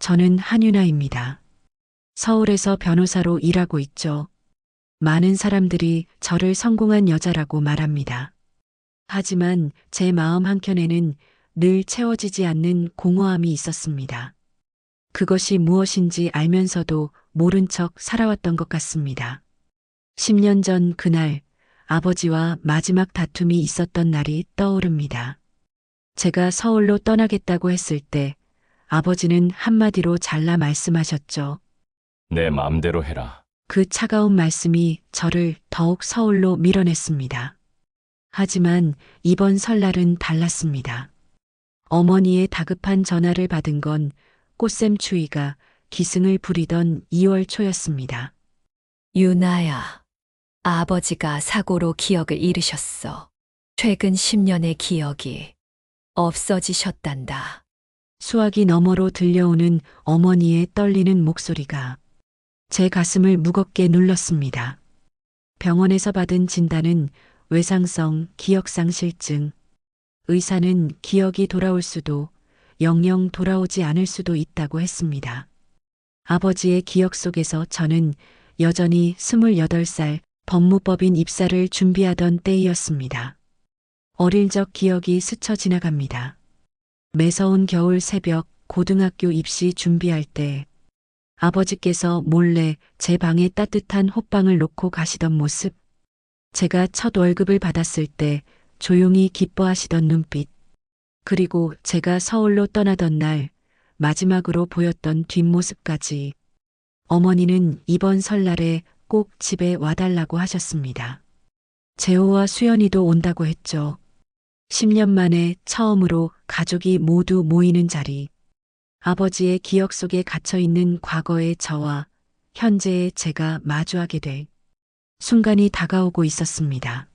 저는 한유나입니다. 서울에서 변호사로 일하고 있죠. 많은 사람들이 저를 성공한 여자라고 말합니다. 하지만 제 마음 한켠에는 늘 채워지지 않는 공허함이 있었습니다. 그것이 무엇인지 알면서도 모른 척 살아왔던 것 같습니다. 10년 전 그날 아버지와 마지막 다툼이 있었던 날이 떠오릅니다. 제가 서울로 떠나겠다고 했을 때 아버지는 한마디로 잘라 말씀하셨죠. 내 마음대로 해라. 그 차가운 말씀이 저를 더욱 서울로 밀어냈습니다. 하지만 이번 설날은 달랐습니다. 어머니의 다급한 전화를 받은 건 꽃샘 추위가 기승을 부리던 2월 초였습니다. 유나야, 아버지가 사고로 기억을 잃으셨어. 최근 10년의 기억이 없어지셨단다. 수화기 너머로 들려오는 어머니의 떨리는 목소리가 제 가슴을 무겁게 눌렀습니다. 병원에서 받은 진단은 외상성 기억상실증. 의사는 기억이 돌아올 수도 영영 돌아오지 않을 수도 있다고 했습니다. 아버지의 기억 속에서 저는 여전히 28살 법무법인 입사를 준비하던 때이었습니다. 어릴 적 기억이 스쳐 지나갑니다. 매서운 겨울 새벽 고등학교 입시 준비할 때 아버지께서 몰래 제 방에 따뜻한 호빵을 놓고 가시던 모습, 제가 첫 월급을 받았을 때 조용히 기뻐하시던 눈빛, 그리고 제가 서울로 떠나던 날 마지막으로 보였던 뒷모습까지 어머니는 이번 설날에 꼭 집에 와달라고 하셨습니다. 재호와 수연이도 온다고 했죠. 10년 만에 처음으로 가족이 모두 모이는 자리. 아버지의 기억 속에 갇혀있는 과거의 저와 현재의 제가 마주하게 될 순간이 다가오고 있었습니다.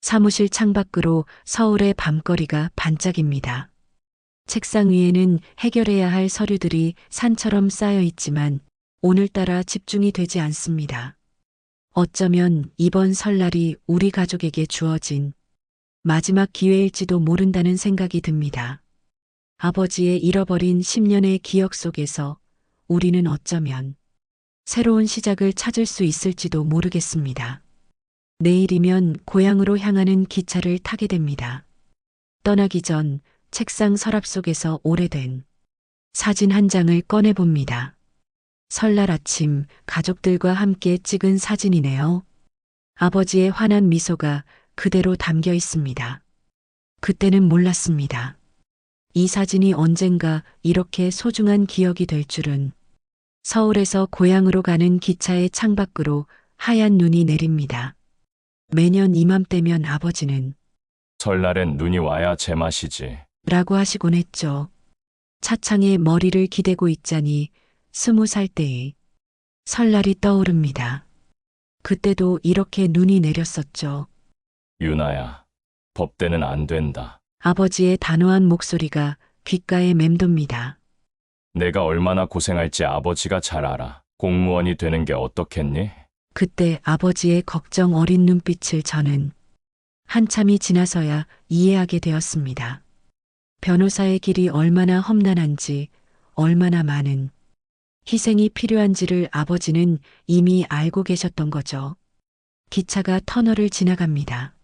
사무실 창밖으로 서울의 밤거리가 반짝입니다. 책상 위에는 해결해야 할 서류들이 산처럼 쌓여 있지만 오늘따라 집중이 되지 않습니다. 어쩌면 이번 설날이 우리 가족에게 주어진 마지막 기회일지도 모른다는 생각이 듭니다. 아버지의 잃어버린 10년의 기억 속에서 우리는 어쩌면 새로운 시작을 찾을 수 있을지도 모르겠습니다. 내일이면 고향으로 향하는 기차를 타게 됩니다. 떠나기 전 책상 서랍 속에서 오래된 사진 한 장을 꺼내봅니다. 설날 아침 가족들과 함께 찍은 사진이네요. 아버지의 환한 미소가 그대로 담겨 있습니다. 그때는 몰랐습니다. 이 사진이 언젠가 이렇게 소중한 기억이 될 줄은. 서울에서 고향으로 가는 기차의 창밖으로 하얀 눈이 내립니다. 매년 이맘때면 아버지는 설날엔 눈이 와야 제맛이지. 라고 하시곤 했죠. 차창에 머리를 기대고 있자니 20살 때의 설날이 떠오릅니다. 그때도 이렇게 눈이 내렸었죠. 유나야, 법대는 안 된다. 아버지의 단호한 목소리가 귓가에 맴돕니다. 내가 얼마나 고생할지 아버지가 잘 알아. 공무원이 되는 게 어떻겠니? 그때 아버지의 걱정 어린 눈빛을 저는 한참이 지나서야 이해하게 되었습니다. 변호사의 길이 얼마나 험난한지, 얼마나 많은 희생이 필요한지를 아버지는 이미 알고 계셨던 거죠. 기차가 터널을 지나갑니다.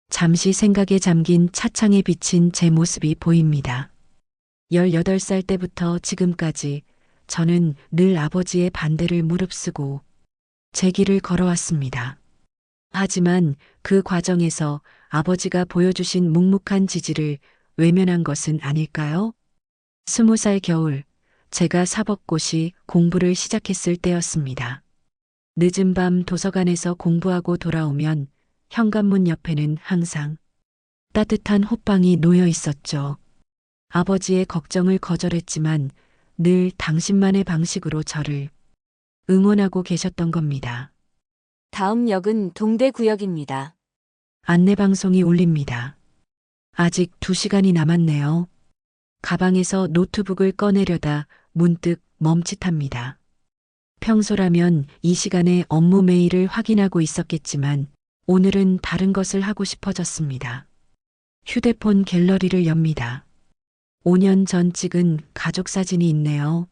잠시 생각에 잠긴 차창에 비친 제 모습이 보입니다. 18살 때부터 지금까지 저는 늘 아버지의 반대를 무릅쓰고 제 길을 걸어왔습니다. 하지만 그 과정에서 아버지가 보여주신 묵묵한 지지를 외면한 것은 아닐까요? 20살 겨울, 제가 사법고시 공부를 시작했을 때였습니다. 늦은 밤 도서관에서 공부하고 돌아오면 현관문 옆에는 항상 따뜻한 호빵이 놓여 있었죠. 아버지의 걱정을 거절했지만 늘 당신만의 방식으로 저를 응원하고 계셨던 겁니다. 다음 역은 동대구역입니다. 안내방송이 울립니다. 아직 2시간이 남았네요. 가방에서 노트북을 꺼내려다 문득 멈칫합니다. 평소라면 이 시간에 업무 메일을 확인하고 있었겠지만 오늘은 다른 것을 하고 싶어졌습니다. 휴대폰 갤러리를 엽니다. 5년 전 찍은 가족 사진이 있네요.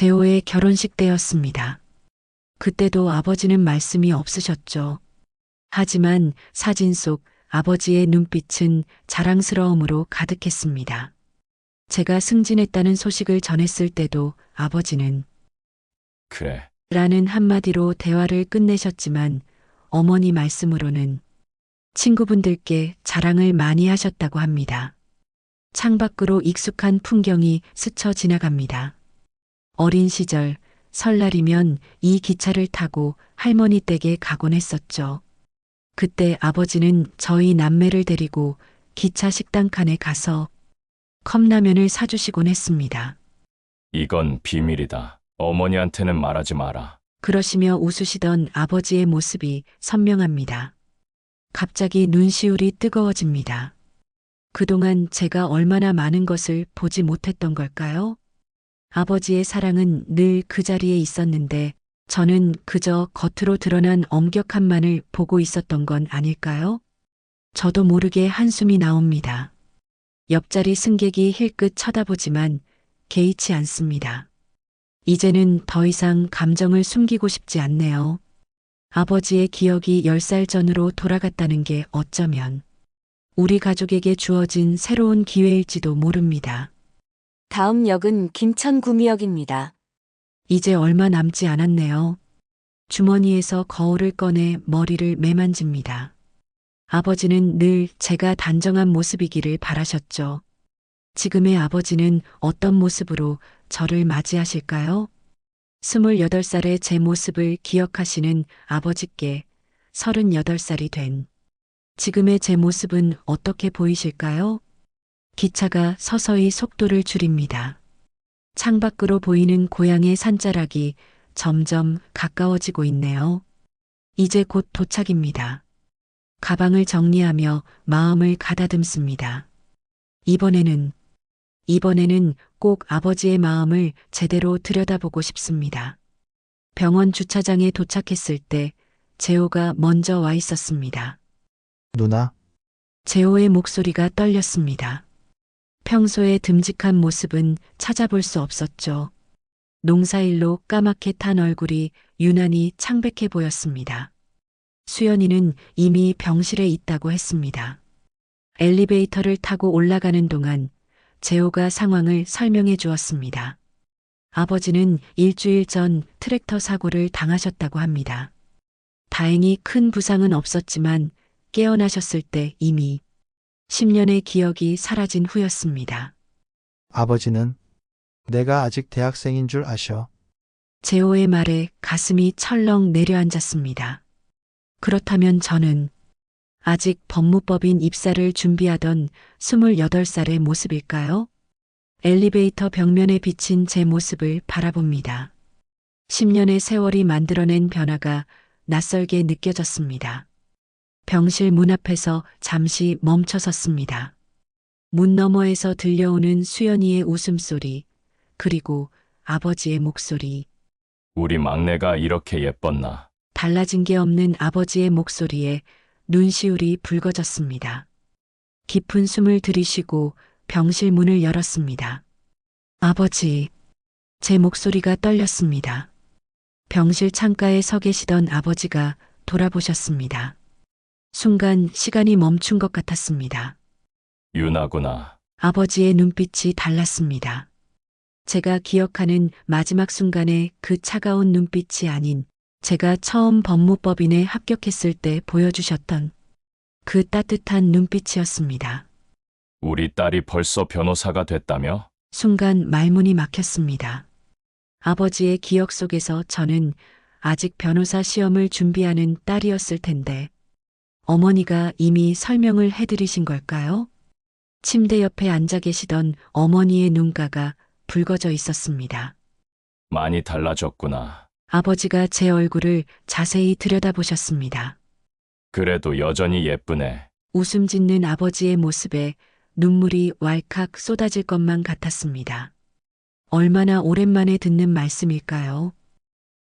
재호의 결혼식 때였습니다. 그때도 아버지는 말씀이 없으셨죠. 하지만 사진 속 아버지의 눈빛은 자랑스러움으로 가득했습니다. 제가 승진했다는 소식을 전했을 때도 아버지는 그래, 라는 한마디로 대화를 끝내셨지만 어머니 말씀으로는 친구분들께 자랑을 많이 하셨다고 합니다. 창밖으로 익숙한 풍경이 스쳐 지나갑니다. 어린 시절 설날이면 이 기차를 타고 할머니 댁에 가곤 했었죠. 그때 아버지는 저희 남매를 데리고 기차 식당 칸에 가서 컵라면을 사주시곤 했습니다. 이건 비밀이다. 어머니한테는 말하지 마라. 그러시며 웃으시던 아버지의 모습이 선명합니다. 갑자기 눈시울이 뜨거워집니다. 그동안 제가 얼마나 많은 것을 보지 못했던 걸까요? 아버지의 사랑은 늘 그 자리에 있었는데 저는 그저 겉으로 드러난 엄격함만을 보고 있었던 건 아닐까요? 저도 모르게 한숨이 나옵니다. 옆자리 승객이 힐끗 쳐다보지만 개의치 않습니다. 이제는 더 이상 감정을 숨기고 싶지 않네요. 아버지의 기억이 10살 전으로 돌아갔다는 게 어쩌면 우리 가족에게 주어진 새로운 기회일지도 모릅니다. 다음 역은 김천구미역입니다. 이제 얼마 남지 않았네요. 주머니에서 거울을 꺼내 머리를 매만집니다. 아버지는 늘 제가 단정한 모습이기를 바라셨죠. 지금의 아버지는 어떤 모습으로 저를 맞이하실까요? 28살의 제 모습을 기억하시는 아버지께 38살이 된 지금의 제 모습은 어떻게 보이실까요? 기차가 서서히 속도를 줄입니다. 창밖으로 보이는 고향의 산자락이 점점 가까워지고 있네요. 이제 곧 도착입니다. 가방을 정리하며 마음을 가다듬습니다. 이번에는 꼭 아버지의 마음을 제대로 들여다보고 싶습니다. 병원 주차장에 도착했을 때 재호가 먼저 와 있었습니다. 누나, 재호의 목소리가 떨렸습니다. 평소의 듬직한 모습은 찾아볼 수 없었죠. 농사일로 까맣게 탄 얼굴이 유난히 창백해 보였습니다. 수연이는 이미 병실에 있다고 했습니다. 엘리베이터를 타고 올라가는 동안 재호가 상황을 설명해 주었습니다. 아버지는 일주일 전 트랙터 사고를 당하셨다고 합니다. 다행히 큰 부상은 없었지만 깨어나셨을 때 이미 10년의 기억이 사라진 후였습니다. 아버지는 내가 아직 대학생인 줄 아셔. 재호의 말에 가슴이 철렁 내려앉았습니다. 그렇다면 저는 아직 법무법인 입사를 준비하던 28살의 모습일까요? 엘리베이터 벽면에 비친 제 모습을 바라봅니다. 10년의 세월이 만들어낸 변화가 낯설게 느껴졌습니다. 병실 문 앞에서 잠시 멈춰 섰습니다. 문 너머에서 들려오는 수연이의 웃음소리, 그리고 아버지의 목소리. 우리 막내가 이렇게 예뻤나? 달라진 게 없는 아버지의 목소리에 눈시울이 붉어졌습니다. 깊은 숨을 들이쉬고 병실 문을 열었습니다. 아버지, 제 목소리가 떨렸습니다. 병실 창가에 서 계시던 아버지가 돌아보셨습니다. 순간 시간이 멈춘 것 같았습니다. 유나구나. 아버지의 눈빛이 달랐습니다. 제가 기억하는 마지막 순간의 그 차가운 눈빛이 아닌 제가 처음 법무법인에 합격했을 때 보여주셨던 그 따뜻한 눈빛이었습니다. 우리 딸이 벌써 변호사가 됐다며? 순간 말문이 막혔습니다. 아버지의 기억 속에서 저는 아직 변호사 시험을 준비하는 딸이었을 텐데 어머니가 이미 설명을 해드리신 걸까요? 침대 옆에 앉아 계시던 어머니의 눈가가 붉어져 있었습니다. 많이 달라졌구나. 아버지가 제 얼굴을 자세히 들여다보셨습니다. 그래도 여전히 예쁘네. 웃음 짓는 아버지의 모습에 눈물이 왈칵 쏟아질 것만 같았습니다. 얼마나 오랜만에 듣는 말씀일까요?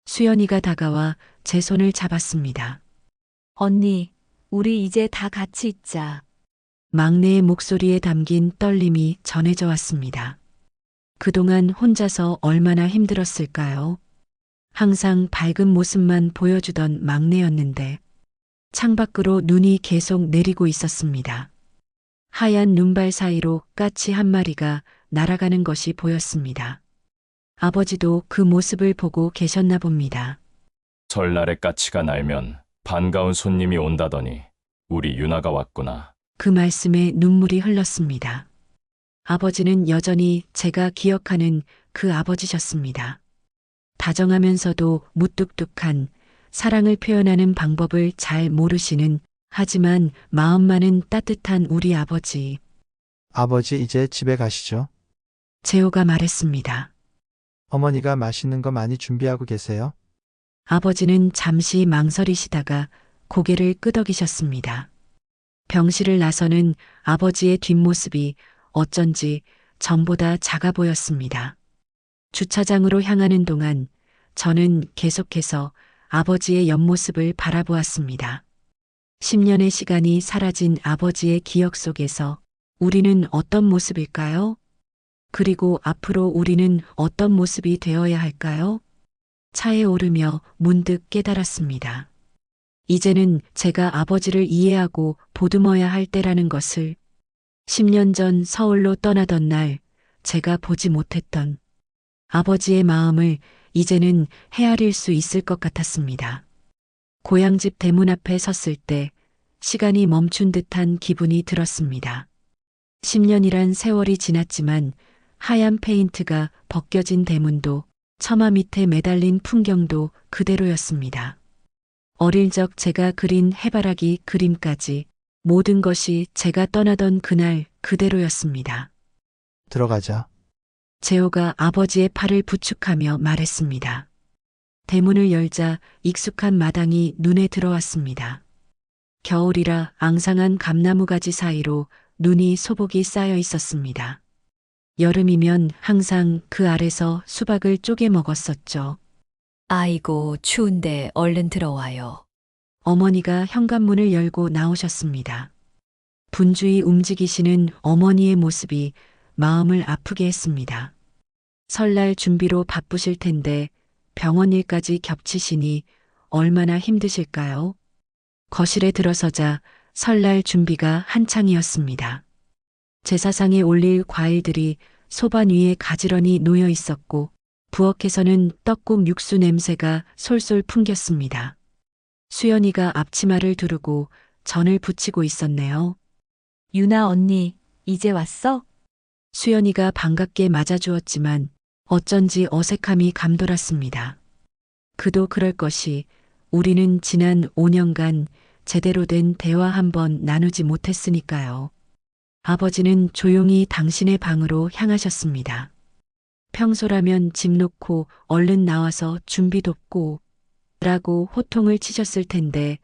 수연이가 다가와 제 손을 잡았습니다. 언니, 우리 이제 다 같이 있자. 막내의 목소리에 담긴 떨림이 전해져 왔습니다. 그동안 혼자서 얼마나 힘들었을까요? 항상 밝은 모습만 보여주던 막내였는데 창밖으로 눈이 계속 내리고 있었습니다. 하얀 눈발 사이로 까치 한 마리가 날아가는 것이 보였습니다. 아버지도 그 모습을 보고 계셨나 봅니다. 설날에 까치가 날면 반가운 손님이 온다더니 우리 유나가 왔구나. 그 말씀에 눈물이 흘렀습니다. 아버지는 여전히 제가 기억하는 그 아버지셨습니다. 다정하면서도 무뚝뚝한 사랑을 표현하는 방법을 잘 모르시는 하지만 마음만은 따뜻한 우리 아버지. 아버지 이제 집에 가시죠. 재호가 말했습니다. 어머니가 맛있는 거 많이 준비하고 계세요. 아버지는 잠시 망설이시다가 고개를 끄덕이셨습니다. 병실을 나서는 아버지의 뒷모습이 어쩐지 전보다 작아 보였습니다. 주차장으로 향하는 동안 저는 계속해서 아버지의 옆모습을 바라보았습니다. 10년의 시간이 사라진 아버지의 기억 속에서 우리는 어떤 모습일까요? 그리고 앞으로 우리는 어떤 모습이 되어야 할까요? 차에 오르며 문득 깨달았습니다. 이제는 제가 아버지를 이해하고 보듬어야 할 때라는 것을 10년 전 서울로 떠나던 날 제가 보지 못했던 아버지의 마음을 이제는 헤아릴 수 있을 것 같았습니다. 고향집 대문 앞에 섰을 때 시간이 멈춘 듯한 기분이 들었습니다. 10년이란 세월이 지났지만 하얀 페인트가 벗겨진 대문도 처마 밑에 매달린 풍경도 그대로였습니다. 어릴 적 제가 그린 해바라기 그림까지 모든 것이 제가 떠나던 그날 그대로였습니다. 들어가자. 재호가 아버지의 팔을 부축하며 말했습니다. 대문을 열자 익숙한 마당이 눈에 들어왔습니다. 겨울이라 앙상한 감나무 가지 사이로 눈이 소복이 쌓여 있었습니다. 여름이면 항상 그 아래서 수박을 쪼개 먹었었죠. 아이고, 추운데 얼른 들어와요. 어머니가 현관문을 열고 나오셨습니다. 분주히 움직이시는 어머니의 모습이 마음을 아프게 했습니다. 설날 준비로 바쁘실 텐데 병원 일까지 겹치시니 얼마나 힘드실까요? 거실에 들어서자 설날 준비가 한창이었습니다. 제사상에 올릴 과일들이 소반 위에 가지런히 놓여 있었고 부엌에서는 떡국 육수 냄새가 솔솔 풍겼습니다. 수연이가 앞치마를 두르고 전을 부치고 있었네요. 유나 언니, 이제 왔어? 수연이가 반갑게 맞아주었지만 어쩐지 어색함이 감돌았습니다. 그도 그럴 것이 우리는 지난 5년간 제대로 된 대화 한번 나누지 못했으니까요. 아버지는 조용히 당신의 방으로 향하셨습니다. 평소라면 집 놓고 얼른 나와서 준비 돕고 라고 호통을 치셨을 텐데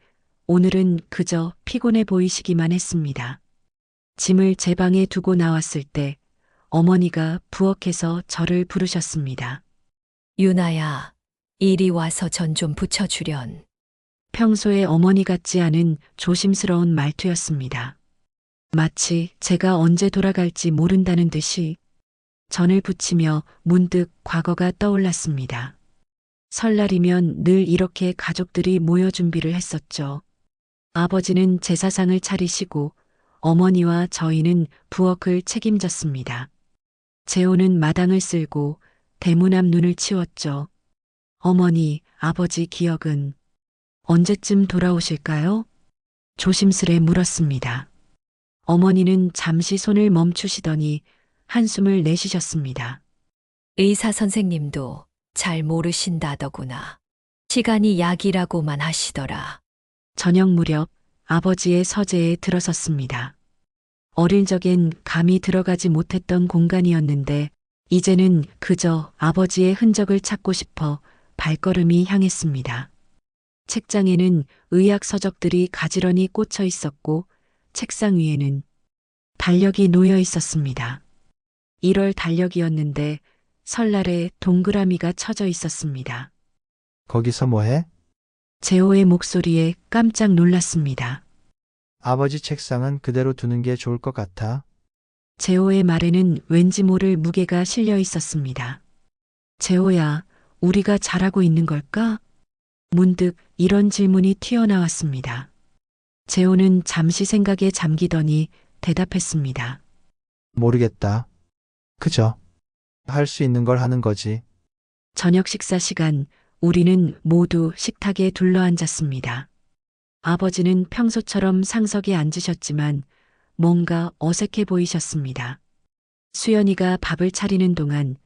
오늘은 그저 피곤해 보이시기만 했습니다. 짐을 제 방에 두고 나왔을 때 어머니가 부엌에서 저를 부르셨습니다. 유나야, 이리 와서 전 좀 부쳐주련. 평소에 어머니 같지 않은 조심스러운 말투였습니다. 마치 제가 언제 돌아갈지 모른다는 듯이 전을 부치며 문득 과거가 떠올랐습니다. 설날이면 늘 이렇게 가족들이 모여 준비를 했었죠. 아버지는 제사상을 차리시고 어머니와 저희는 부엌을 책임졌습니다. 재호는 마당을 쓸고 대문 앞 눈을 치웠죠. 어머니, 아버지 기억은 언제쯤 돌아오실까요? 조심스레 물었습니다. 어머니는 잠시 손을 멈추시더니 한숨을 내쉬셨습니다. 의사 선생님도 잘 모르신다더구나. 시간이 약이라고만 하시더라. 저녁 무렵 아버지의 서재에 들어섰습니다. 어릴 적엔 감히 들어가지 못했던 공간이었는데 이제는 그저 아버지의 흔적을 찾고 싶어 발걸음이 향했습니다. 책장에는 의학 서적들이 가지런히 꽂혀 있었고 책상 위에는 달력이 놓여 있었습니다. 1월 달력이었는데 설날에 동그라미가 쳐져 있었습니다. 거기서 뭐해? 재호의 목소리에 깜짝 놀랐습니다. 아버지 책상은 그대로 두는 게 좋을 것 같아. 재호의 말에는 왠지 모를 무게가 실려 있었습니다. 재호야, 우리가 잘하고 있는 걸까? 문득 이런 질문이 튀어나왔습니다. 재호는 잠시 생각에 잠기더니 대답했습니다. 모르겠다. 그저 할 수 있는 걸 하는 거지. 저녁 식사 시간, 우리는 모두 식탁에 둘러앉았습니다. 아버지는 평소처럼 상석에 앉으셨지만 뭔가 어색해 보이셨습니다. 수연이가 밥을 차리는 동안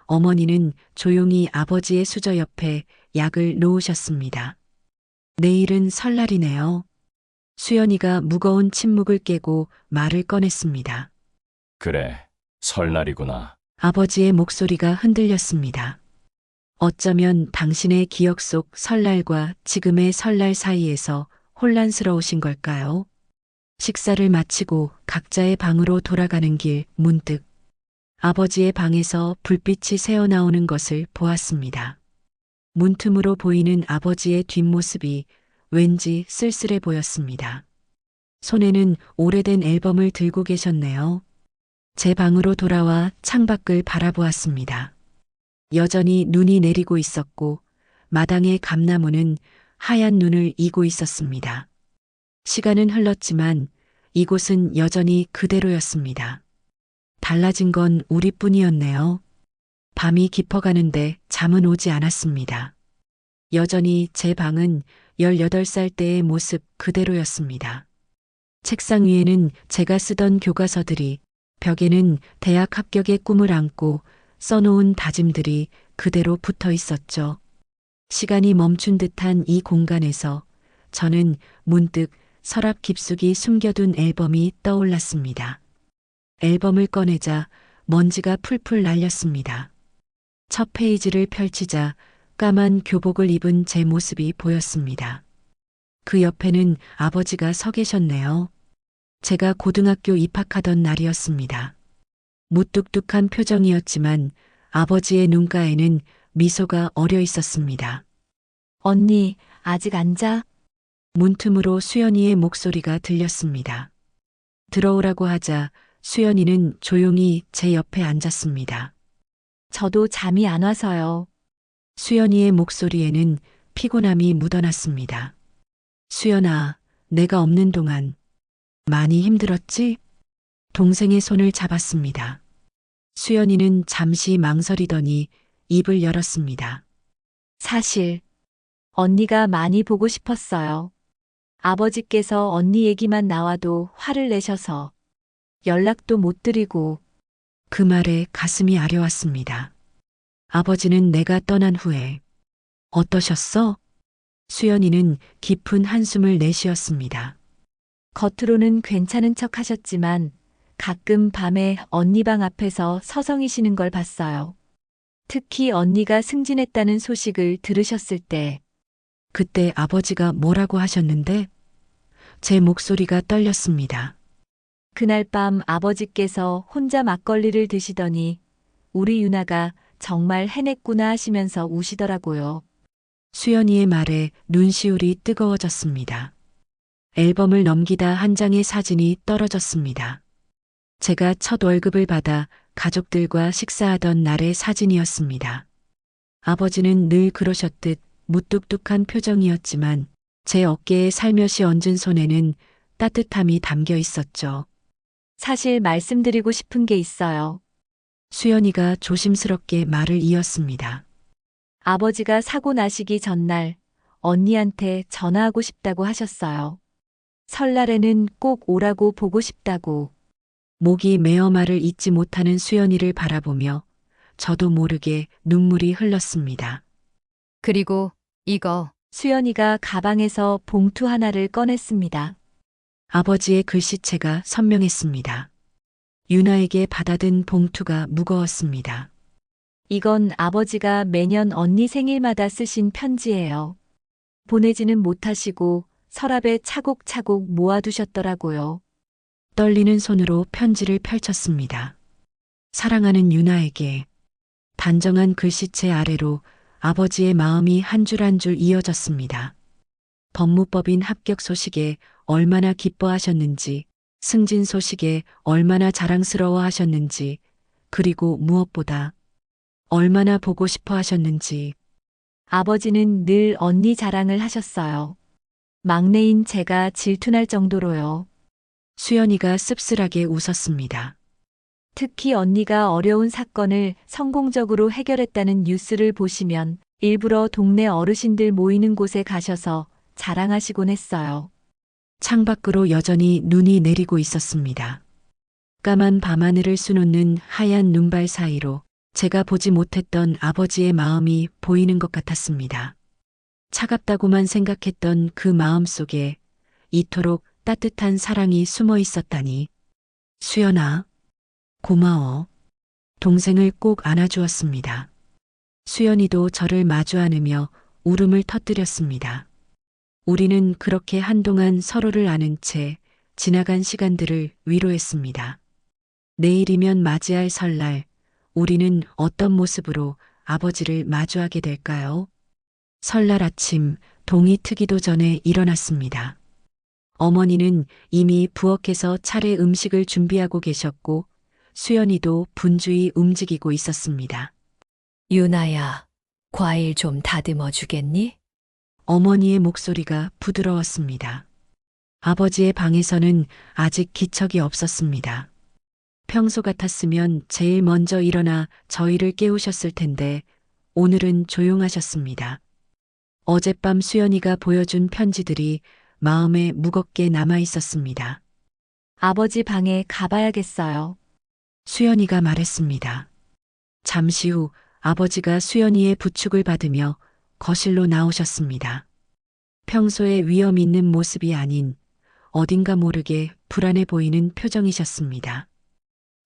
어머니는 조용히 아버지의 수저 옆에 약을 놓으셨습니다. 내일은 설날이네요. 수연이가 무거운 침묵을 깨고 말을 꺼냈습니다. 그래, 설날이구나. 아버지의 목소리가 흔들렸습니다. 어쩌면 당신의 기억 속 설날과 지금의 설날 사이에서 혼란스러우신 걸까요? 식사를 마치고 각자의 방으로 돌아가는 길 문득 아버지의 방에서 불빛이 새어나오는 것을 보았습니다. 문틈으로 보이는 아버지의 뒷모습이 왠지 쓸쓸해 보였습니다. 손에는 오래된 앨범을 들고 계셨네요. 제 방으로 돌아와 창밖을 바라보았습니다. 여전히 눈이 내리고 있었고 마당의 감나무는 하얀 눈을 이고 있었습니다. 시간은 흘렀지만 이곳은 여전히 그대로였습니다. 달라진 건 우리뿐이었네요. 밤이 깊어가는데 잠은 오지 않았습니다. 여전히 제 방은 18살 때의 모습 그대로였습니다. 책상 위에는 제가 쓰던 교과서들이, 벽에는 대학 합격의 꿈을 안고 써놓은 다짐들이 그대로 붙어 있었죠. 시간이 멈춘 듯한 이 공간에서 저는 문득 서랍 깊숙이 숨겨둔 앨범이 떠올랐습니다. 앨범을 꺼내자 먼지가 풀풀 날렸습니다. 첫 페이지를 펼치자 까만 교복을 입은 제 모습이 보였습니다. 그 옆에는 아버지가 서 계셨네요. 제가 고등학교 입학하던 날이었습니다. 무뚝뚝한 표정이었지만 아버지의 눈가에는 미소가 어려 있었습니다. 언니, 아직 안 자? 문틈으로 수연이의 목소리가 들렸습니다. 들어오라고 하자 수연이는 조용히 제 옆에 앉았습니다. 저도 잠이 안 와서요. 수연이의 목소리에는 피곤함이 묻어났습니다. 수연아, 내가 없는 동안 많이 힘들었지? 동생의 손을 잡았습니다. 수연이는 잠시 망설이더니 입을 열었습니다. 사실, 언니가 많이 보고 싶었어요. 아버지께서 언니 얘기만 나와도 화를 내셔서 연락도 못 드리고. 그 말에 가슴이 아려왔습니다. 아버지는 내가 떠난 후에 어떠셨어? 수연이는 깊은 한숨을 내쉬었습니다. 겉으로는 괜찮은 척 하셨지만 가끔 밤에 언니 방 앞에서 서성이시는 걸 봤어요. 특히 언니가 승진했다는 소식을 들으셨을 때. 그때 아버지가 뭐라고 하셨는데? 제 목소리가 떨렸습니다. 그날 밤 아버지께서 혼자 막걸리를 드시더니 우리 유나가 정말 해냈구나 하시면서 우시더라고요. 수연이의 말에 눈시울이 뜨거워졌습니다. 앨범을 넘기다 한 장의 사진이 떨어졌습니다. 제가 첫 월급을 받아 가족들과 식사하던 날의 사진이었습니다. 아버지는 늘 그러셨듯 무뚝뚝한 표정이었지만 제 어깨에 살며시 얹은 손에는 따뜻함이 담겨 있었죠. 사실 말씀드리고 싶은 게 있어요. 수연이가 조심스럽게 말을 이었습니다. 아버지가 사고 나시기 전날 언니한테 전화하고 싶다고 하셨어요. 설날에는 꼭 오라고 보고 싶다고. 목이 메어 말을 잇지 못하는 수연이를 바라보며 저도 모르게 눈물이 흘렀습니다. 그리고 이거 수연이가 가방에서 봉투 하나를 꺼냈습니다. 아버지의 글씨체가 선명했습니다. 유나에게 받아든 봉투가 무거웠습니다. 이건 아버지가 매년 언니 생일마다 쓰신 편지예요. 보내지는 못하시고 서랍에 차곡차곡 모아두셨더라고요. 떨리는 손으로 편지를 펼쳤습니다. 사랑하는 유나에게. 단정한 글씨체 아래로 아버지의 마음이 한 줄 한 줄 이어졌습니다. 법무법인 합격 소식에 얼마나 기뻐하셨는지 승진 소식에 얼마나 자랑스러워 하셨는지, 그리고 무엇보다 얼마나 보고 싶어 하셨는지. 아버지는 늘 언니 자랑을 하셨어요. 막내인 제가 질투날 정도로요. 수연이가 씁쓸하게 웃었습니다. 특히 언니가 어려운 사건을 성공적으로 해결했다는 뉴스를 보시면 일부러 동네 어르신들 모이는 곳에 가셔서 자랑하시곤 했어요. 창밖으로 여전히 눈이 내리고 있었습니다. 까만 밤하늘을 수놓는 하얀 눈발 사이로 제가 보지 못했던 아버지의 마음이 보이는 것 같았습니다. 차갑다고만 생각했던 그 마음 속에 이토록 따뜻한 사랑이 숨어 있었다니. 수연아, 고마워. 동생을 꼭 안아주었습니다. 수연이도 저를 마주 안으며 울음을 터뜨렸습니다. 우리는 그렇게 한동안 서로를 아는 채 지나간 시간들을 위로했습니다. 내일이면 맞이할 설날, 우리는 어떤 모습으로 아버지를 마주하게 될까요? 설날 아침, 동이 트기도 전에 일어났습니다. 어머니는 이미 부엌에서 차례 음식을 준비하고 계셨고, 수연이도 분주히 움직이고 있었습니다. 유나야, 과일 좀 다듬어 주겠니? 어머니의 목소리가 부드러웠습니다. 아버지의 방에서는 아직 기척이 없었습니다. 평소 같았으면 제일 먼저 일어나 저희를 깨우셨을 텐데 오늘은 조용하셨습니다. 어젯밤 수연이가 보여준 편지들이 마음에 무겁게 남아 있었습니다. 아버지 방에 가봐야겠어요. 수연이가 말했습니다. 잠시 후 아버지가 수연이의 부축을 받으며 거실로 나오셨습니다. 평소에 위험 있는 모습이 아닌 어딘가 모르게 불안해 보이는 표정이셨습니다.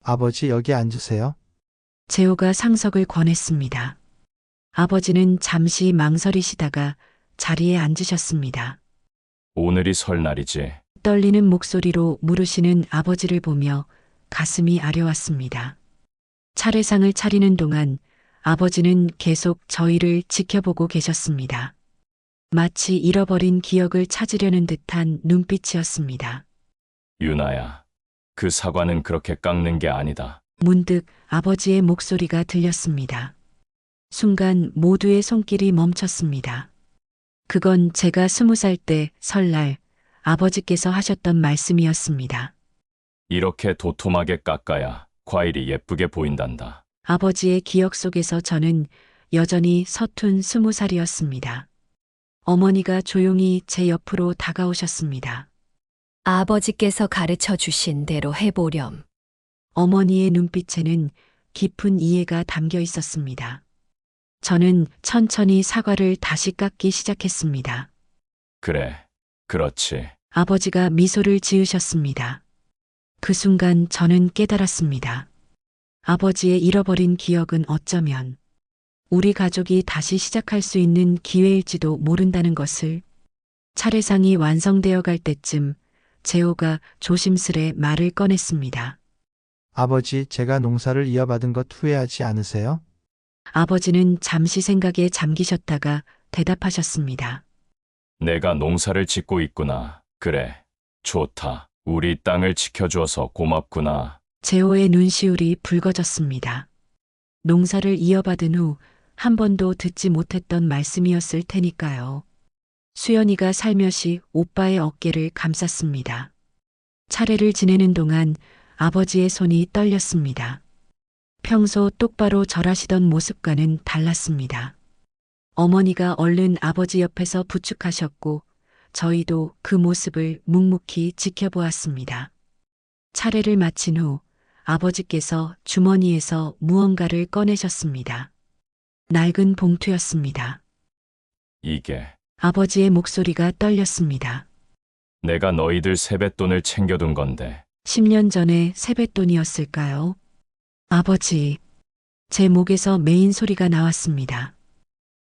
아버지 여기 앉으세요. 재호가 상석을 권했습니다. 아버지는 잠시 망설이시다가 자리에 앉으셨습니다. 오늘이 설날이지. 떨리는 목소리로 물으시는 아버지를 보며 가슴이 아려왔습니다. 차례상을 차리는 동안 아버지는 계속 저희를 지켜보고 계셨습니다. 마치 잃어버린 기억을 찾으려는 듯한 눈빛이었습니다. 유나야, 그 사과는 그렇게 깎는 게 아니다. 문득 아버지의 목소리가 들렸습니다. 순간 모두의 손길이 멈췄습니다. 그건 제가 20살 때 설날 아버지께서 하셨던 말씀이었습니다. 이렇게 도톰하게 깎아야 과일이 예쁘게 보인단다. 아버지의 기억 속에서 저는 여전히 서툰 20살이었습니다. 어머니가 조용히 제 옆으로 다가오셨습니다. 아버지께서 가르쳐 주신 대로 해보렴. 어머니의 눈빛에는 깊은 이해가 담겨 있었습니다. 저는 천천히 사과를 다시 깎기 시작했습니다. 그래, 그렇지. 아버지가 미소를 지으셨습니다. 그 순간 저는 깨달았습니다. 아버지의 잃어버린 기억은 어쩌면 우리 가족이 다시 시작할 수 있는 기회일지도 모른다는 것을. 차례상이 완성되어 갈 때쯤 재호가 조심스레 말을 꺼냈습니다. 아버지, 제가 농사를 이어받은 것 후회하지 않으세요? 아버지는 잠시 생각에 잠기셨다가 대답하셨습니다. 내가 농사를 짓고 있구나. 그래, 좋다. 우리 땅을 지켜주어서 고맙구나. 재호의 눈시울이 붉어졌습니다. 농사를 이어받은 후 한 번도 듣지 못했던 말씀이었을 테니까요. 수연이가 살며시 오빠의 어깨를 감쌌습니다. 차례를 지내는 동안 아버지의 손이 떨렸습니다. 평소 똑바로 절하시던 모습과는 달랐습니다. 어머니가 얼른 아버지 옆에서 부축하셨고 저희도 그 모습을 묵묵히 지켜보았습니다. 차례를 마친 후 아버지께서 주머니에서 무언가를 꺼내셨습니다. 낡은 봉투였습니다. 이게 아버지의 목소리가 떨렸습니다. 내가 너희들 세뱃돈을 챙겨둔 건데. 10년 전에 세뱃돈이었을까요? 아버지, 제 목에서 메인 소리가 나왔습니다.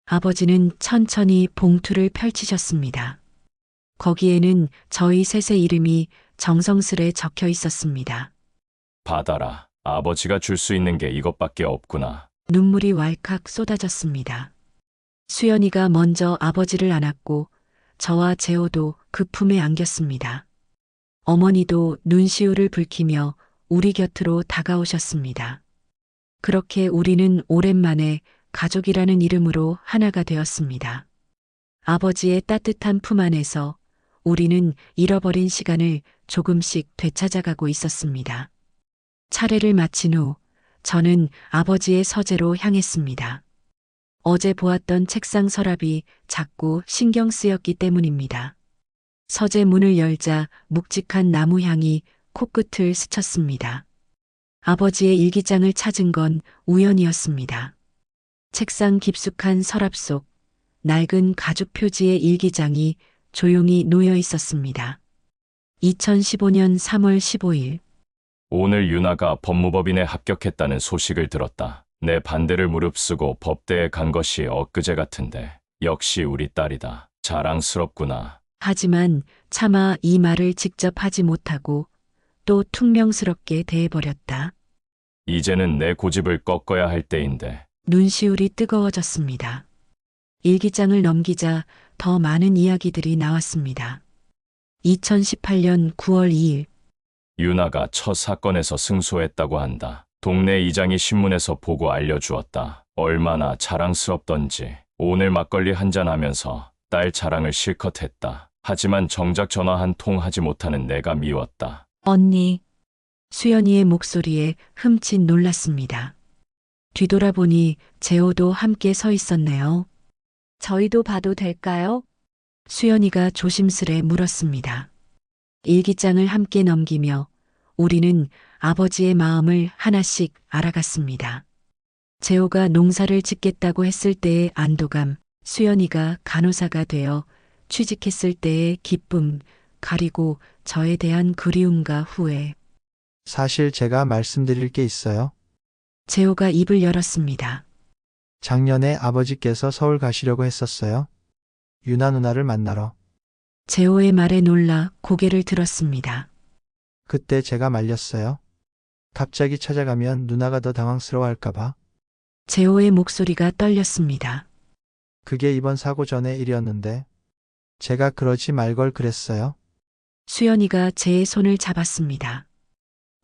아버지는 천천히 봉투를 펼치셨습니다. 거기에는 저희 셋의 이름이 정성스레 적혀 있었습니다. 받아라. 아버지가 줄 수 있는 게 이것밖에 없구나. 눈물이 왈칵 쏟아졌습니다. 수연이가 먼저 아버지를 안았고 저와 재호도 그 품에 안겼습니다. 어머니도 눈시울을 붉히며 우리 곁으로 다가오셨습니다. 그렇게 우리는 오랜만에 가족이라는 이름으로 하나가 되었습니다. 아버지의 따뜻한 품 안에서 우리는 잃어버린 시간을 조금씩 되찾아가고 있었습니다. 차례를 마친 후 저는 아버지의 서재로 향했습니다. 어제 보았던 책상 서랍이 자꾸 신경 쓰였기 때문입니다. 서재 문을 열자 묵직한 나무 향이 코끝을 스쳤습니다. 아버지의 일기장을 찾은 건 우연이었습니다. 책상 깊숙한 서랍 속 낡은 가죽 표지의 일기장이 조용히 놓여 있었습니다. 2015년 3월 15일. 오늘 유나가 법무법인에 합격했다는 소식을 들었다. 내 반대를 무릅쓰고 법대에 간 것이 엊그제 같은데 역시 우리 딸이다. 자랑스럽구나. 하지만 차마 이 말을 직접 하지 못하고 또 퉁명스럽게 대해버렸다. 이제는 내 고집을 꺾어야 할 때인데. 눈시울이 뜨거워졌습니다. 일기장을 넘기자 더 많은 이야기들이 나왔습니다. 2018년 9월 2일. 유나가 첫 사건에서 승소했다고 한다. 동네 이장이 신문에서 보고 알려주었다. 얼마나 자랑스럽던지. 오늘 막걸리 한잔 하면서 딸 자랑을 실컷 했다. 하지만 정작 전화 한 통 하지 못하는 내가 미웠다. 언니, 수연이의 목소리에 흠칫 놀랐습니다. 뒤돌아보니 재호도 함께 서 있었네요. 저희도 봐도 될까요? 수연이가 조심스레 물었습니다. 일기장을 함께 넘기며 우리는 아버지의 마음을 하나씩 알아갔습니다. 재호가 농사를 짓겠다고 했을 때의 안도감, 수연이가 간호사가 되어 취직했을 때의 기쁨, 그리고 저에 대한 그리움과 후회. 사실 제가 말씀드릴 게 있어요. 재호가 입을 열었습니다. 작년에 아버지께서 서울 가시려고 했었어요. 유나 누나를 만나러. 재호의 말에 놀라 고개를 들었습니다. 그때 제가 말렸어요. 갑자기 찾아가면 누나가 더 당황스러워할까봐. 재호의 목소리가 떨렸습니다. 그게 이번 사고 전의 일이었는데 제가 그러지 말 걸 그랬어요. 수연이가 제 손을 잡았습니다.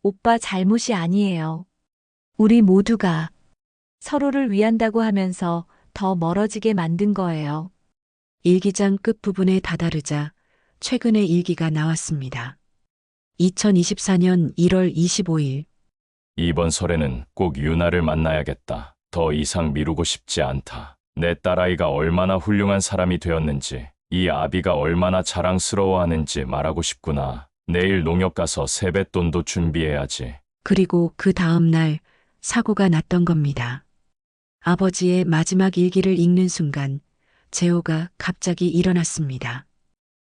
오빠 잘못이 아니에요. 우리 모두가 서로를 위한다고 하면서 더 멀어지게 만든 거예요. 일기장 끝부분에 다다르자 최근의 일기가 나왔습니다. 2024년 1월 25일. 이번 설에는 꼭 유나를 만나야겠다. 더 이상 미루고 싶지 않다. 내 딸아이가 얼마나 훌륭한 사람이 되었는지, 이 아비가 얼마나 자랑스러워하는지 말하고 싶구나. 내일 농협 가서 세뱃돈도 준비해야지. 그리고 그 다음 날 사고가 났던 겁니다. 아버지의 마지막 일기를 읽는 순간 재호가 갑자기 일어났습니다.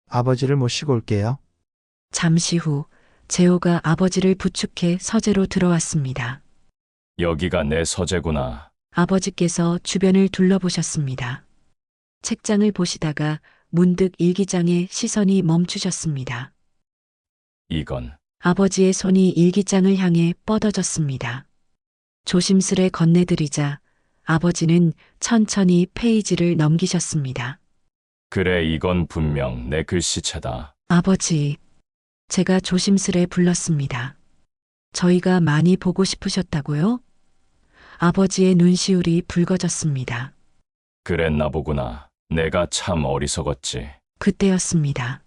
아버지를 모시고 올게요. 잠시 후 재호가 아버지를 부축해 서재로 들어왔습니다. 여기가 내 서재구나. 아버지께서 주변을 둘러보셨습니다. 책장을 보시다가 문득 일기장에 시선이 멈추셨습니다. 이건 아버지의 손이 일기장을 향해 뻗어졌습니다. 조심스레 건네드리자 아버지는 천천히 페이지를 넘기셨습니다. 그래, 이건 분명 내 글씨체다. 아버지, 제가 조심스레 불렀습니다. 저희가 많이 보고 싶으셨다고요? 아버지의 눈시울이 붉어졌습니다. 그랬나 보구나. 내가 참 어리석었지. 그때였습니다.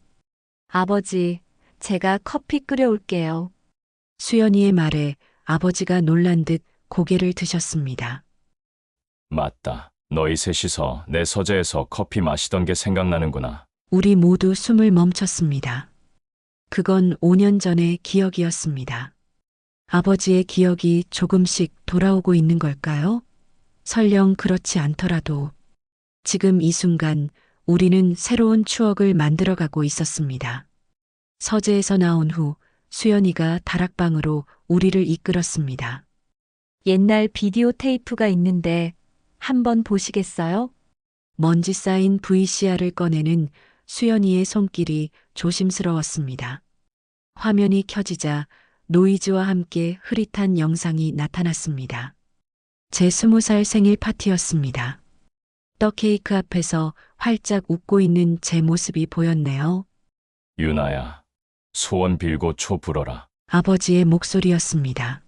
아버지, 제가 커피 끓여올게요. 수연이의 말에 아버지가 놀란 듯 고개를 드셨습니다. 맞다. 너희 셋이서 내 서재에서 커피 마시던 게 생각나는구나. 우리 모두 숨을 멈췄습니다. 그건 5년 전의 기억이었습니다. 아버지의 기억이 조금씩 돌아오고 있는 걸까요? 설령 그렇지 않더라도 지금 이 순간 우리는 새로운 추억을 만들어가고 있었습니다. 서재에서 나온 후 수연이가 다락방으로 우리를 이끌었습니다. 옛날 비디오 테이프가 있는데 한번 보시겠어요? 먼지 쌓인 VCR을 꺼내는 수연이의 손길이 조심스러웠습니다. 화면이 켜지자 노이즈와 함께 흐릿한 영상이 나타났습니다. 제 20살 생일 파티였습니다. 떡 케이크 앞에서 활짝 웃고 있는 제 모습이 보였네요. 유나야, 소원 빌고 초 불어라. 아버지의 목소리였습니다.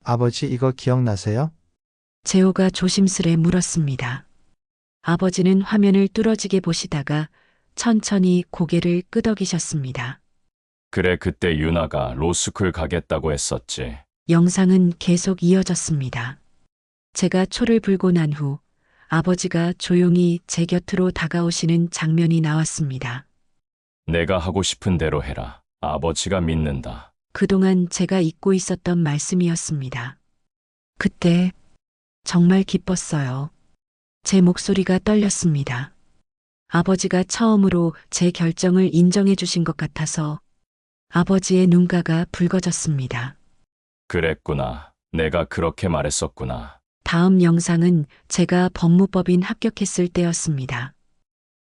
아버지 이거 기억나세요? 재호가 조심스레 물었습니다. 아버지는 화면을 뚫어지게 보시다가 천천히 고개를 끄덕이셨습니다. 그래, 그때 유나가 로스쿨 가겠다고 했었지. 영상은 계속 이어졌습니다. 제가 초를 불고 난 후 아버지가 조용히 제 곁으로 다가오시는 장면이 나왔습니다. 내가 하고 싶은 대로 해라. 아버지가 믿는다. 그동안 제가 잊고 있었던 말씀이었습니다. 그때 정말 기뻤어요. 제 목소리가 떨렸습니다. 아버지가 처음으로 제 결정을 인정해 주신 것 같아서 아버지의 눈가가 붉어졌습니다. 그랬구나. 내가 그렇게 말했었구나. 다음 영상은 제가 법무법인 합격했을 때였습니다.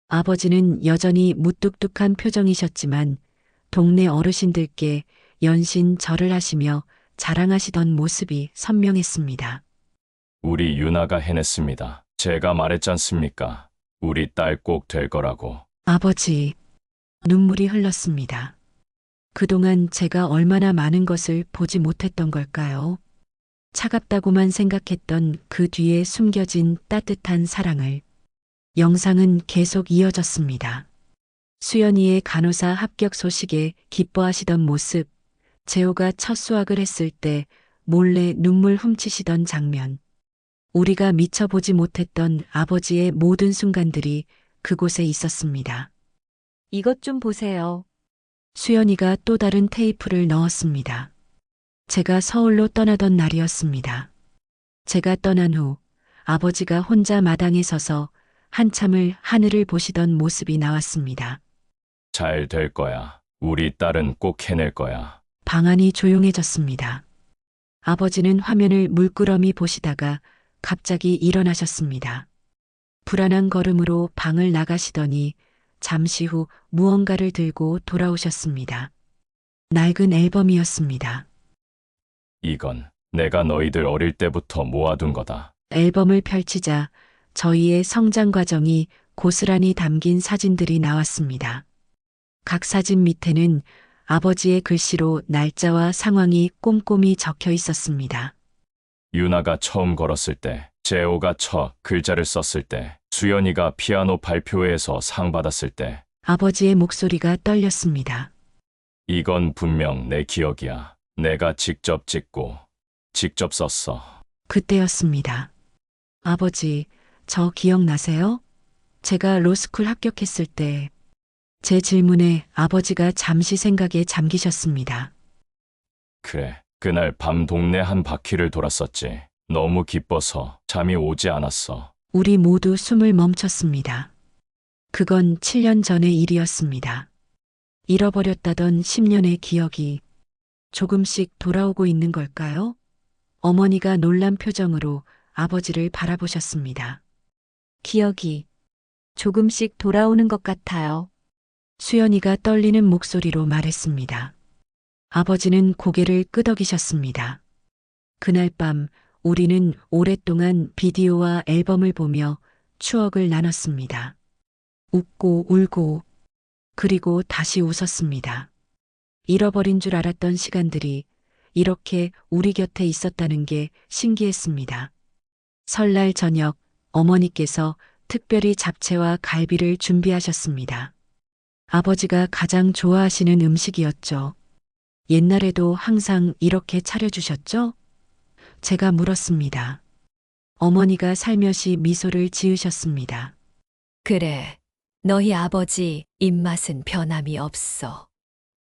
아버지는 여전히 무뚝뚝한 표정이셨지만 동네 어르신들께 연신 절을 하시며 자랑하시던 모습이 선명했습니다. 우리 유나가 해냈습니다. 제가 말했잖습니까? 우리 딸 꼭 될 거라고. 아버지, 눈물이 흘렀습니다. 그동안 제가 얼마나 많은 것을 보지 못했던 걸까요? 차갑다고만 생각했던 그 뒤에 숨겨진 따뜻한 사랑을. 영상은 계속 이어졌습니다. 수연이의 간호사 합격 소식에 기뻐하시던 모습, 재호가 첫 수학을 했을 때 몰래 눈물 훔치시던 장면, 우리가 미처 보지 못했던 아버지의 모든 순간들이 그곳에 있었습니다. 이것 좀 보세요. 수연이가 또 다른 테이프를 넣었습니다. 제가 서울로 떠나던 날이었습니다. 제가 떠난 후 아버지가 혼자 마당에 서서 한참을 하늘을 보시던 모습이 나왔습니다. 잘 될 거야. 우리 딸은 꼭 해낼 거야. 방안이 조용해졌습니다. 아버지는 화면을 물끄러미 보시다가 갑자기 일어나셨습니다. 불안한 걸음으로 방을 나가시더니 잠시 후 무언가를 들고 돌아오셨습니다. 낡은 앨범이었습니다. 이건 내가 너희들 어릴 때부터 모아둔 거다. 앨범을 펼치자 저희의 성장 과정이 고스란히 담긴 사진들이 나왔습니다. 각 사진 밑에는 아버지의 글씨로 날짜와 상황이 꼼꼼히 적혀 있었습니다. 유나가 처음 걸었을 때, 재호가 첫 글자를 썼을 때, 수연이가 피아노 발표회에서 상 받았을 때, 아버지의 목소리가 떨렸습니다. 이건 분명 내 기억이야. 내가 직접 찍고, 직접 썼어. 그때였습니다. 아버지, 저 기억나세요? 제가 로스쿨 합격했을 때 제 질문에 아버지가 잠시 생각에 잠기셨습니다. 그래, 그날 밤 동네 한 바퀴를 돌았었지. 너무 기뻐서 잠이 오지 않았어. 우리 모두 숨을 멈췄습니다. 그건 7년 전의 일이었습니다. 잃어버렸다던 10년의 기억이 조금씩 돌아오고 있는 걸까요? 어머니가 놀란 표정으로 아버지를 바라보셨습니다. 기억이 조금씩 돌아오는 것 같아요. 수연이가 떨리는 목소리로 말했습니다. 아버지는 고개를 끄덕이셨습니다. 그날 밤 우리는 오랫동안 비디오와 앨범을 보며 추억을 나눴습니다. 웃고 울고 그리고 다시 웃었습니다. 잃어버린 줄 알았던 시간들이 이렇게 우리 곁에 있었다는 게 신기했습니다. 설날 저녁 어머니께서 특별히 잡채와 갈비를 준비하셨습니다. 아버지가 가장 좋아하시는 음식이었죠. 옛날에도 항상 이렇게 차려주셨죠? 제가 물었습니다. 어머니가 살며시 미소를 지으셨습니다. 그래, 너희 아버지 입맛은 변함이 없어.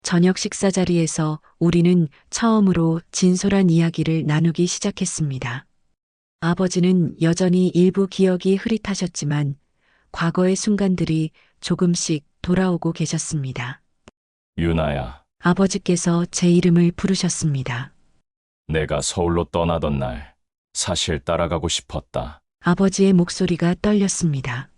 저녁 식사 자리에서 우리는 처음으로 진솔한 이야기를 나누기 시작했습니다. 아버지는 여전히 일부 기억이 흐릿하셨지만 과거의 순간들이 조금씩 돌아오고 계셨습니다. 유나야, 아버지께서 제 이름을 부르셨습니다. 내가 서울로 떠나던 날, 사실 따라가고 싶었다. 아버지의 목소리가 떨렸습니다.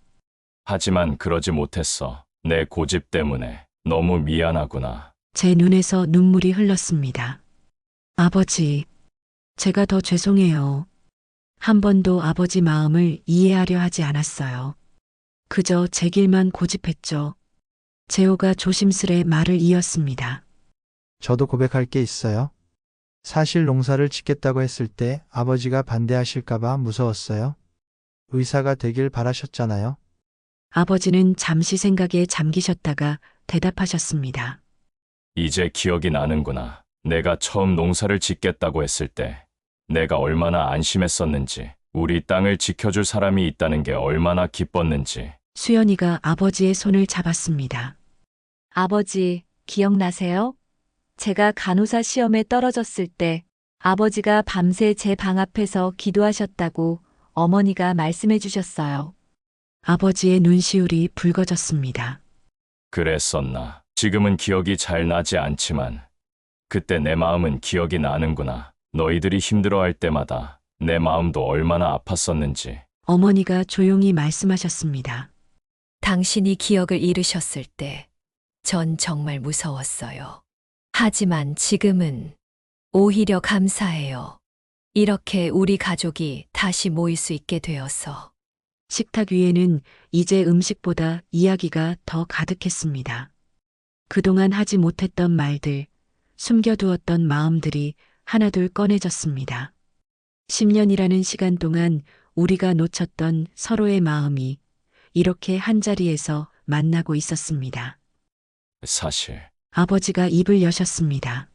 하지만 그러지 못했어. 내 고집 때문에. 너무 미안하구나. 제 눈에서 눈물이 흘렀습니다. 아버지, 제가 더 죄송해요. 한 번도 아버지 마음을 이해하려 하지 않았어요. 그저 제 길만 고집했죠. 재호가 조심스레 말을 이었습니다. 저도 고백할 게 있어요. 사실 농사를 짓겠다고 했을 때 아버지가 반대하실까봐 무서웠어요. 의사가 되길 바라셨잖아요. 아버지는 잠시 생각에 잠기셨다가 대답하셨습니다. 이제 기억이 나는구나. 내가 처음 농사를 짓겠다고 했을 때 내가 얼마나 안심했었는지, 우리 땅을 지켜줄 사람이 있다는 게 얼마나 기뻤는지. 수연이가 아버지의 손을 잡았습니다. 아버지, 기억나세요? 제가 간호사 시험에 떨어졌을 때 아버지가 밤새 제 방 앞에서 기도하셨다고 어머니가 말씀해 주셨어요. 아버지의 눈시울이 붉어졌습니다. 그랬었나. 지금은 기억이 잘 나지 않지만 그때 내 마음은 기억이 나는구나. 너희들이 힘들어할 때마다 내 마음도 얼마나 아팠었는지. 어머니가 조용히 말씀하셨습니다. 당신이 기억을 잃으셨을 때 전 정말 무서웠어요. 하지만 지금은 오히려 감사해요. 이렇게 우리 가족이 다시 모일 수 있게 되어서. 식탁 위에는 이제 음식보다 이야기가 더 가득했습니다. 그동안 하지 못했던 말들, 숨겨두었던 마음들이 하나둘 꺼내졌습니다. 10년이라는 시간 동안 우리가 놓쳤던 서로의 마음이 이렇게 한자리에서 만나고 있었습니다. 사실 아버지가 입을 여셨습니다.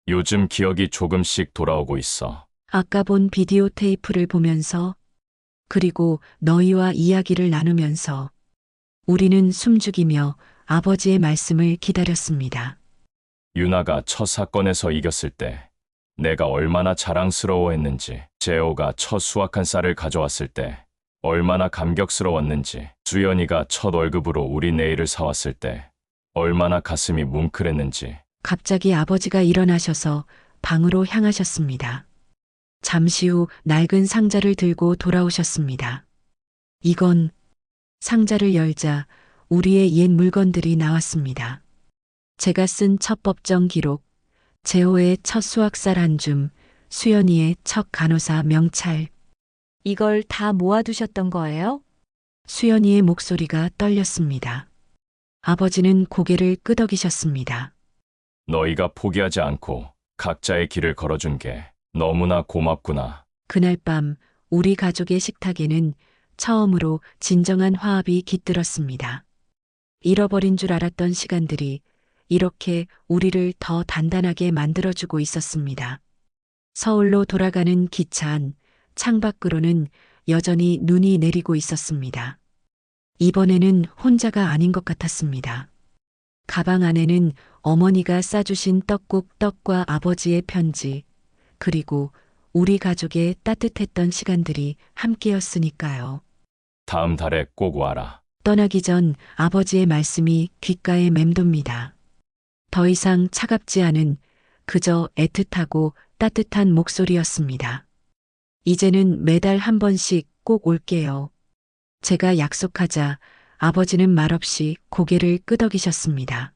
요즘 기억이 조금씩 돌아오고 있어. 아까 본 비디오 테이프를 보면서, 그리고 너희와 이야기를 나누면서 우리는 숨죽이며 아버지의 말씀을 기다렸습니다. 유나가 첫 사건에서 이겼을 때 내가 얼마나 자랑스러워했는지, 재호가 첫 수확한 쌀을 가져왔을 때 얼마나 감격스러웠는지, 수연이가 첫 월급으로 우리 내일을 사왔을 때 얼마나 가슴이 뭉클했는지. 갑자기 아버지가 일어나셔서 방으로 향하셨습니다. 잠시 후 낡은 상자를 들고 돌아오셨습니다. 이건, 상자를 열자 우리의 옛 물건들이 나왔습니다. 제가 쓴 첫 법정 기록, 재호의 첫 수학살 한 줌, 수연이의 첫 간호사 명찰. 이걸 다 모아두셨던 거예요? 수연이의 목소리가 떨렸습니다. 아버지는 고개를 끄덕이셨습니다. 너희가 포기하지 않고 각자의 길을 걸어준 게 너무나 고맙구나. 그날 밤 우리 가족의 식탁에는 처음으로 진정한 화합이 깃들었습니다. 잃어버린 줄 알았던 시간들이 이렇게 우리를 더 단단하게 만들어주고 있었습니다. 서울로 돌아가는 기차 안, 창밖으로는 여전히 눈이 내리고 있었습니다. 이번에는 혼자가 아닌 것 같았습니다. 가방 안에는 어머니가 싸주신 떡과 아버지의 편지, 그리고 우리 가족의 따뜻했던 시간들이 함께였으니까요. 다음 달에 꼭 와라. 떠나기 전 아버지의 말씀이 귓가에 맴돕니다. 더 이상 차갑지 않은 그저 애틋하고 따뜻한 목소리였습니다. 이제는 매달 한 번씩 꼭 올게요. 제가 약속하자 아버지는 말없이 고개를 끄덕이셨습니다.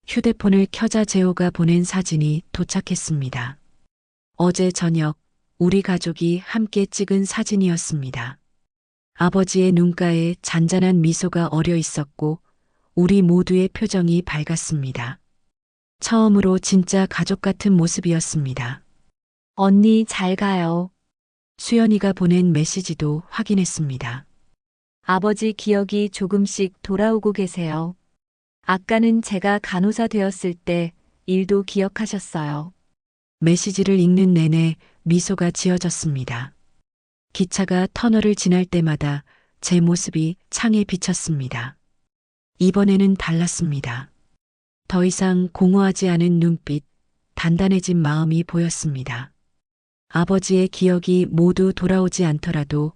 휴대폰을 켜자 재호가 보낸 사진이 도착했습니다. 어제 저녁 우리 가족이 함께 찍은 사진이었습니다. 아버지의 눈가에 잔잔한 미소가 어려 있었고 우리 모두의 표정이 밝았습니다. 처음으로 진짜 가족 같은 모습이었습니다. 언니 잘 가요. 수연이가 보낸 메시지도 확인했습니다. 아버지 기억이 조금씩 돌아오고 계세요. 아까는 제가 간호사 되었을 때 일도 기억하셨어요. 메시지를 읽는 내내 미소가 지어졌습니다. 기차가 터널을 지날 때마다 제 모습이 창에 비쳤습니다. 이번에는 달랐습니다. 더 이상 공허하지 않은 눈빛, 단단해진 마음이 보였습니다. 아버지의 기억이 모두 돌아오지 않더라도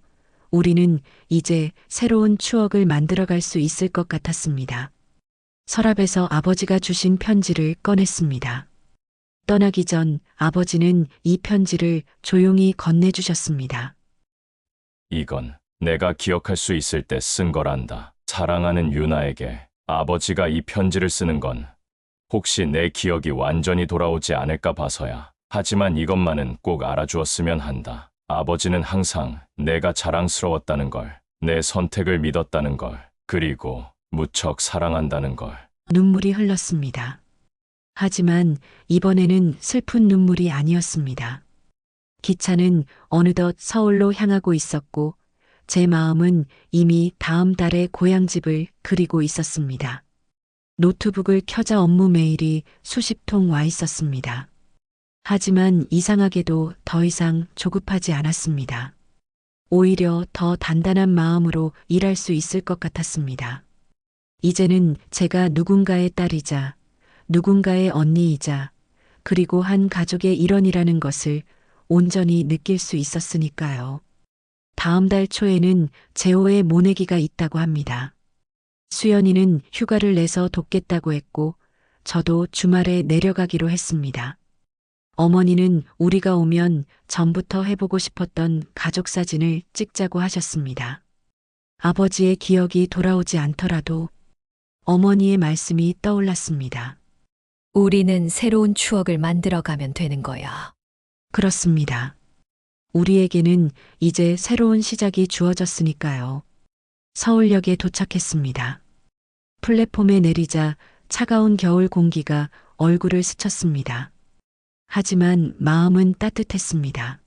우리는 이제 새로운 추억을 만들어갈 수 있을 것 같았습니다. 서랍에서 아버지가 주신 편지를 꺼냈습니다. 떠나기 전 아버지는 이 편지를 조용히 건네주셨습니다. 이건 내가 기억할 수 있을 때 쓴 거란다. 사랑하는 유나에게 아버지가 이 편지를 쓰는 건 혹시 내 기억이 완전히 돌아오지 않을까 봐서야. 하지만 이것만은 꼭 알아주었으면 한다. 아버지는 항상 내가 자랑스러웠다는 걸, 내 선택을 믿었다는 걸, 그리고 무척 사랑한다는 걸. 눈물이 흘렀습니다. 하지만 이번에는 슬픈 눈물이 아니었습니다. 기차는 어느덧 서울로 향하고 있었고 제 마음은 이미 다음 달에 고향집을 그리고 있었습니다. 노트북을 켜자 업무 메일이 수십 통 와 있었습니다. 하지만 이상하게도 더 이상 조급하지 않았습니다. 오히려 더 단단한 마음으로 일할 수 있을 것 같았습니다. 이제는 제가 누군가의 딸이자 누군가의 언니이자 그리고 한 가족의 일원이라는 것을 온전히 느낄 수 있었으니까요. 다음 달 초에는 재호의 모내기가 있다고 합니다. 수연이는 휴가를 내서 돕겠다고 했고 저도 주말에 내려가기로 했습니다. 어머니는 우리가 오면 전부터 해보고 싶었던 가족 사진을 찍자고 하셨습니다. 아버지의 기억이 돌아오지 않더라도 어머니의 말씀이 떠올랐습니다. 우리는 새로운 추억을 만들어가면 되는 거야. 그렇습니다. 우리에게는 이제 새로운 시작이 주어졌으니까요. 서울역에 도착했습니다. 플랫폼에 내리자 차가운 겨울 공기가 얼굴을 스쳤습니다. 하지만 마음은 따뜻했습니다.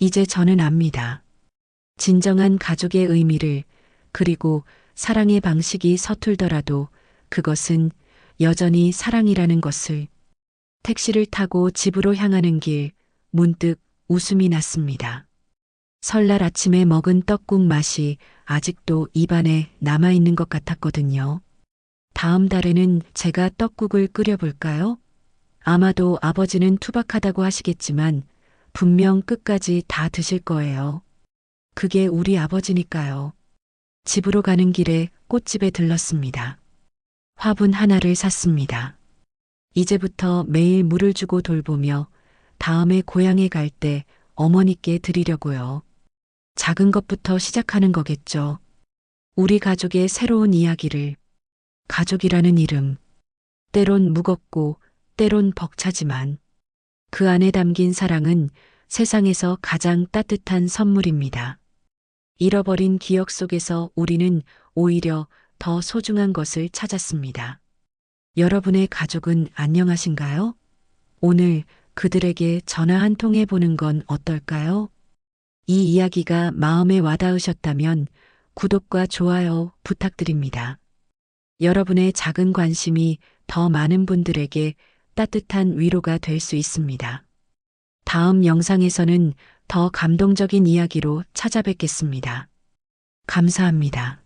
이제 저는 압니다. 진정한 가족의 의미를, 그리고 사랑의 방식이 서툴더라도 그것은 여전히 사랑이라는 것을. 택시를 타고 집으로 향하는 길, 문득 웃음이 났습니다. 설날 아침에 먹은 떡국 맛이 아직도 입안에 남아있는 것 같았거든요. 다음 달에는 제가 떡국을 끓여볼까요? 아마도 아버지는 투박하다고 하시겠지만 분명 끝까지 다 드실 거예요. 그게 우리 아버지니까요. 집으로 가는 길에 꽃집에 들렀습니다. 화분 하나를 샀습니다. 이제부터 매일 물을 주고 돌보며 다음에 고향에 갈 때 어머니께 드리려고요. 작은 것부터 시작하는 거겠죠. 우리 가족의 새로운 이야기를. 가족이라는 이름. 때론 무겁고 때론 벅차지만 그 안에 담긴 사랑은 세상에서 가장 따뜻한 선물입니다. 잃어버린 기억 속에서 우리는 오히려 더 소중한 것을 찾았습니다. 여러분의 가족은 안녕하신가요? 오늘 그들에게 전화 한 통 해보는 건 어떨까요? 이 이야기가 마음에 와닿으셨다면 구독과 좋아요 부탁드립니다. 여러분의 작은 관심이 더 많은 분들에게 따뜻한 위로가 될 수 있습니다. 다음 영상에서는 더 감동적인 이야기로 찾아뵙겠습니다. 감사합니다.